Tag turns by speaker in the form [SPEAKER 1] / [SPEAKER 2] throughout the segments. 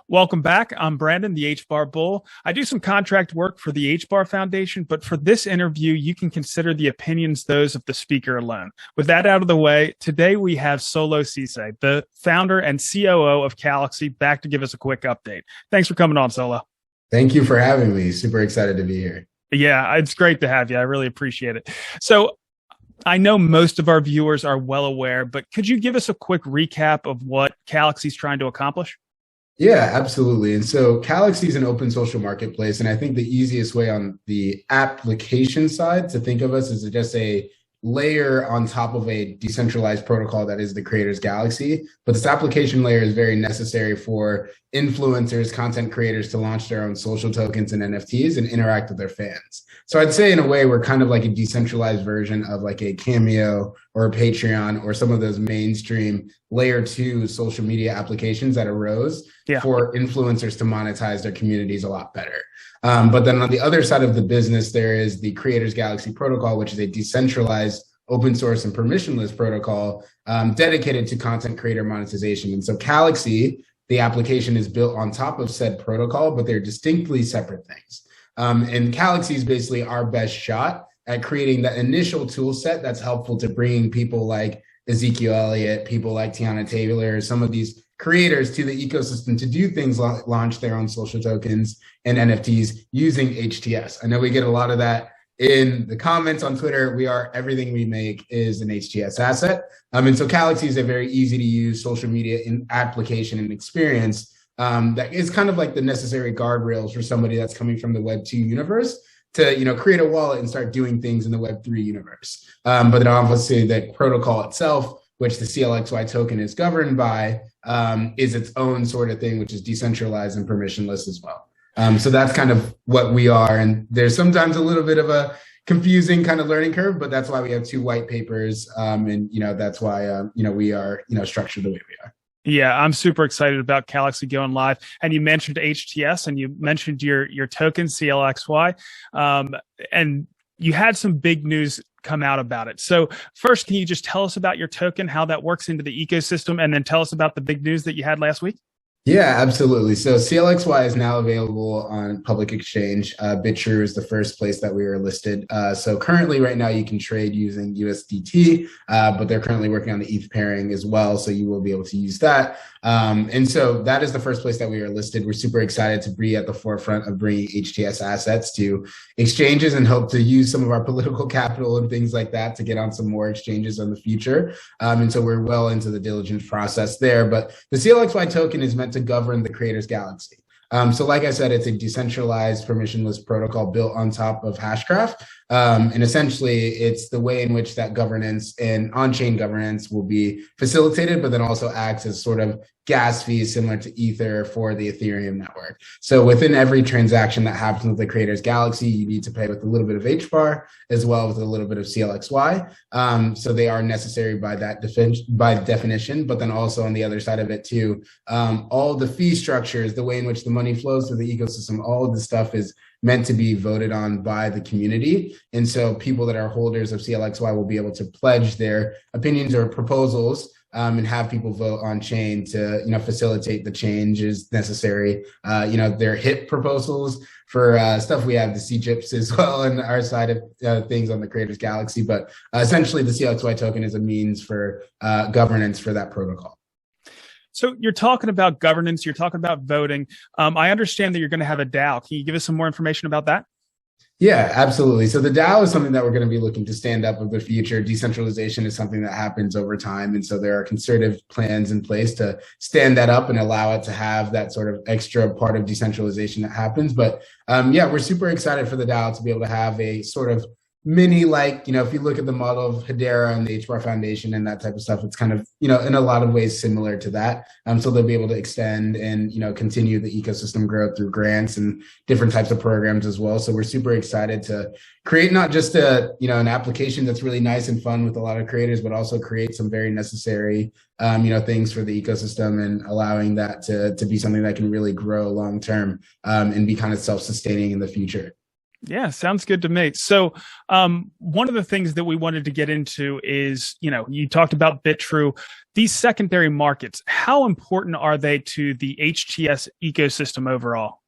[SPEAKER 1] Welcome back. I'm Brandon, the HBAR Bull. I do some contract work for the HBAR Foundation, but for this interview, you can consider the opinions those of the speaker alone. With that out of the way, today we have Ceesay, the founder and COO of Calaxy, back to give us a quick update. Thanks for coming on, Solo.
[SPEAKER 2] Thank you for having me. Super excited to be here.
[SPEAKER 1] Yeah, it's great to have you. I really appreciate it. So I know most of our viewers are well aware, but could you give us a quick recap of what Calaxy's trying to accomplish?
[SPEAKER 2] Yeah, absolutely. And so Calaxy is an open social marketplace. And I think the easiest way on the application side to think of us is just a layer on top of a decentralized protocol that is the creator's galaxy. But this application layer is very necessary for influencers, content creators to launch their own social tokens and NFTs and interact with their fans. So I'd say in a way, we're kind of like a decentralized version of like a Cameo or a Patreon or some of those mainstream layer 2 social media applications that arose for influencers to monetize their communities a lot better. But then on the other side of the business, there is the Creators Galaxy protocol, which is a decentralized, open source and permissionless protocol dedicated to content creator monetization. And so Calaxy, the application, is built on top of said protocol, but they're distinctly separate things. And Calaxy is basically our best shot at creating the initial tool set that's helpful to bringing people like Ezekiel Elliott, people like Tiana Taylor, some of these creators to the ecosystem to do things like launch their own social tokens and NFTs using HTS. I know we get a lot of that in the comments on Twitter. Everything we make is an HTS asset. And so Calaxy is a very easy to use social media application and experience that is kind of like the necessary guardrails for somebody that's coming from the Web 2 universe to create a wallet and start doing things in the Web 3 universe. But then obviously the protocol itself, which the CLXY token is governed by, is its own sort of thing, which is decentralized and permissionless as well. So that's kind of what we are. And there's sometimes a little bit of a confusing kind of learning curve, but that's why we have 2 white papers. And, that's why, we are, structured the way we are.
[SPEAKER 1] Yeah, I'm super excited about Calaxy going live. And you mentioned HTS and you mentioned your token, CLXY. And you had some big news come out about it. So first, can you just tell us about your token, how that works into the ecosystem, and then tell us about the big news that you had last week?
[SPEAKER 2] Yeah, absolutely. So CLXY is now available on public exchange. Bitrue is the first place that we were listed. So currently right now you can trade using USDT, but they're currently working on the ETH pairing as well. So you will be able to use that. And so that is the first place that we are listed. We're super excited to be at the forefront of bringing HTS assets to exchanges and hope to use some of our political capital and things like that to get on some more exchanges in the future. And so we're well into the diligence process there. But the CLXY token is meant to govern the Creators Galaxy. So like I said, it's a decentralized permissionless protocol built on top of Hashgraph. And essentially, it's the way in which that governance and on-chain governance will be facilitated, but then also acts as sort of gas fees similar to Ether for the Ethereum network. So within every transaction that happens with the Creators Galaxy, you need to pay with a little bit of HBAR as well as a little bit of CLXY. So they are necessary by definition, but then also on the other side of it too, all the fee structures, the way in which the money flows through the ecosystem, all of the stuff is meant to be voted on by the community. And so people that are holders of CLXY will be able to pledge their opinions or proposals and have people vote on chain to, facilitate the changes necessary. Their HIP proposals for stuff. We have the CGIPs as well on our side of things on the Creators Galaxy. But essentially the CLXY token is a means for governance for that protocol.
[SPEAKER 1] So you're talking about governance, you're talking about voting. I understand that you're going to have a DAO. Can you give us some more information about that?
[SPEAKER 2] Yeah, absolutely. So the DAO is something that we're going to be looking to stand up in the future. Decentralization is something that happens over time. And so there are concerted plans in place to stand that up and allow it to have that sort of extra part of decentralization that happens. But we're super excited for the DAO to be able to have a sort of mini, if you look at the model of Hedera and the HBAR Foundation and that type of stuff, it's kind of, in a lot of ways similar to that. So they'll be able to extend and, continue the ecosystem growth through grants and different types of programs as well. So we're super excited to create not just an application that's really nice and fun with a lot of creators, but also create some very necessary, things for the ecosystem and allowing that to be something that can really grow long term and be kind of self-sustaining in the future.
[SPEAKER 1] Yeah, sounds good to me. So, one of the things that we wanted to get into is, you talked about Bitrue. These secondary markets, how important are they to the HTS ecosystem overall?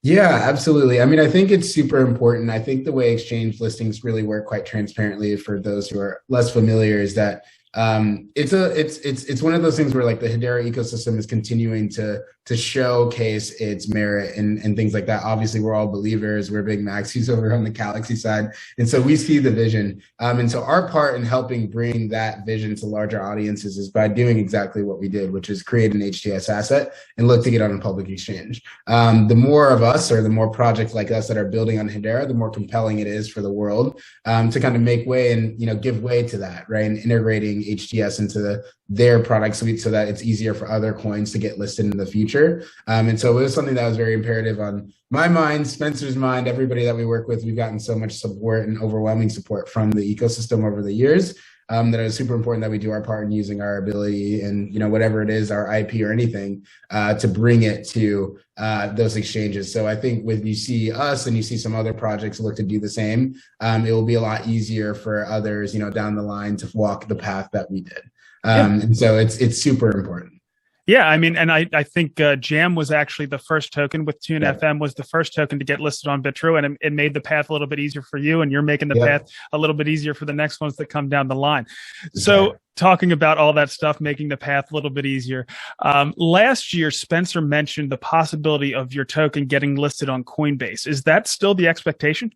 [SPEAKER 2] Yeah, absolutely. I mean, I think it's super important. I think the way exchange listings really work quite transparently for those who are less familiar is that it's one of those things where like the Hedera ecosystem is continuing to showcase its merit and things like that. Obviously, we're all believers. We're big maxis over on the Calaxy side, and so we see the vision. And so our part in helping bring that vision to larger audiences is by doing exactly what we did, which is create an HTS asset and look to get on a public exchange. The more of us, or the more projects like us that are building on Hedera, the more compelling it is for the world to kind of make way and give way to that, right? And integrating HTS into their product suite so that it's easier for other coins to get listed in the future. And so it was something that was very imperative on my mind, Spencer's mind, everybody that we work with. We've gotten so much support and overwhelming support from the ecosystem over the years that it was super important that we do our part in using our ability and whatever it is, our IP or anything, to bring it to those exchanges. So I think when you see us and you see some other projects look to do the same, it will be a lot easier for others, down the line to walk the path that we did. And so it's super important.
[SPEAKER 1] Yeah, I mean, and I think Jam was actually the first token with Tune FM was the first token to get listed on Bitrue, and it made the path a little bit easier for you, and you're making the path a little bit easier for the next ones that come down the line. So talking about all that stuff, making the path a little bit easier. Last year, Spencer mentioned the possibility of your token getting listed on Coinbase. Is that still the expectation?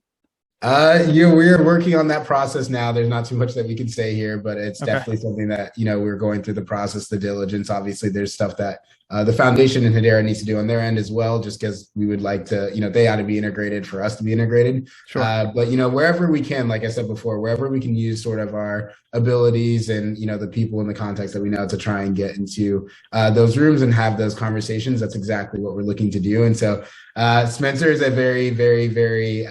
[SPEAKER 2] We are working on that process now. There's not too much that we can say here, but it's definitely something that, we're going through the process, the diligence. Obviously, there's stuff that the foundation and Hedera needs to do on their end as well, just because we would like to, they ought to be integrated for us to be integrated. Sure. But, wherever we can, like I said before, wherever we can use sort of our abilities and, the people in the context that we know to try and get into those rooms and have those conversations, that's exactly what we're looking to do. And so Spencer is a very, very, very,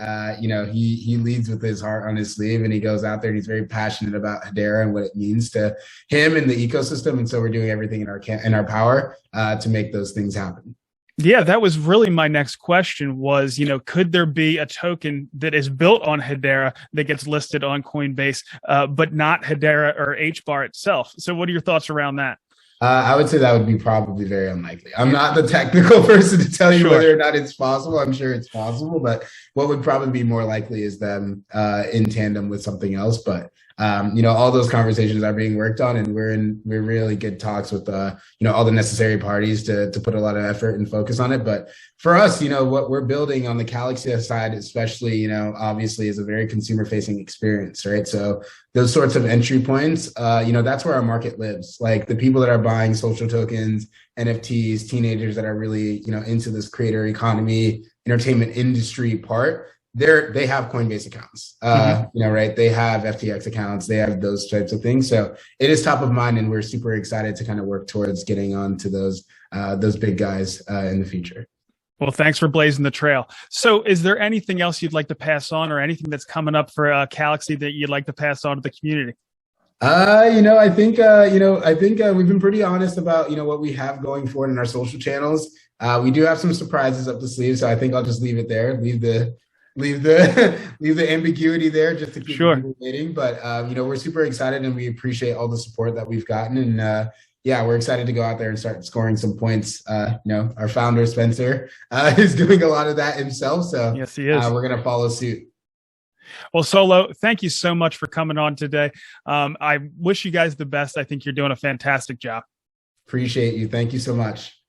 [SPEAKER 2] he leads with his heart on his sleeve, and he goes out there and he's very passionate about Hedera and what it means to him and the ecosystem. And so we're doing everything in our power to make those things happen.
[SPEAKER 1] Yeah, that was really my next question was, could there be a token that is built on Hedera that gets listed on Coinbase, but not Hedera or HBAR itself? So what are your thoughts around that?
[SPEAKER 2] I would say that would be probably very unlikely. I'm not the technical person to tell you whether or not it's possible. I'm sure it's possible, but what would probably be more likely is them in tandem with something else. But all those conversations are being worked on, and we're really good talks with all the necessary parties to put a lot of effort and focus on it. But for us, what we're building on the Calaxy side, especially, obviously is a very consumer facing experience, right? So those sorts of entry points, that's where our market lives. Like the people that are buying social tokens, NFTs, teenagers that are really, into this creator economy, entertainment industry part, they have Coinbase accounts, right? They have FTX accounts, they have those types of things. So it is top of mind, and we're super excited to kind of work towards getting on to those big guys in the future.
[SPEAKER 1] Well, thanks for blazing the trail. So is there anything else you'd like to pass on, or anything that's coming up for Calaxy that you'd like to pass on to the community?
[SPEAKER 2] I think we've been pretty honest about, what we have going forward in our social channels. We do have some surprises up the sleeve, so I think I'll just leave it there. Leave the ambiguity there just to keep people waiting. But we're super excited, and we appreciate all the support that we've gotten. And we're excited to go out there and start scoring some points. Our founder Spencer is doing a lot of that himself. So
[SPEAKER 1] yes, he is.
[SPEAKER 2] We're gonna follow suit.
[SPEAKER 1] Well, Solo, thank you so much for coming on today. I wish you guys the best. I think you're doing a fantastic job.
[SPEAKER 2] Appreciate you. Thank you so much.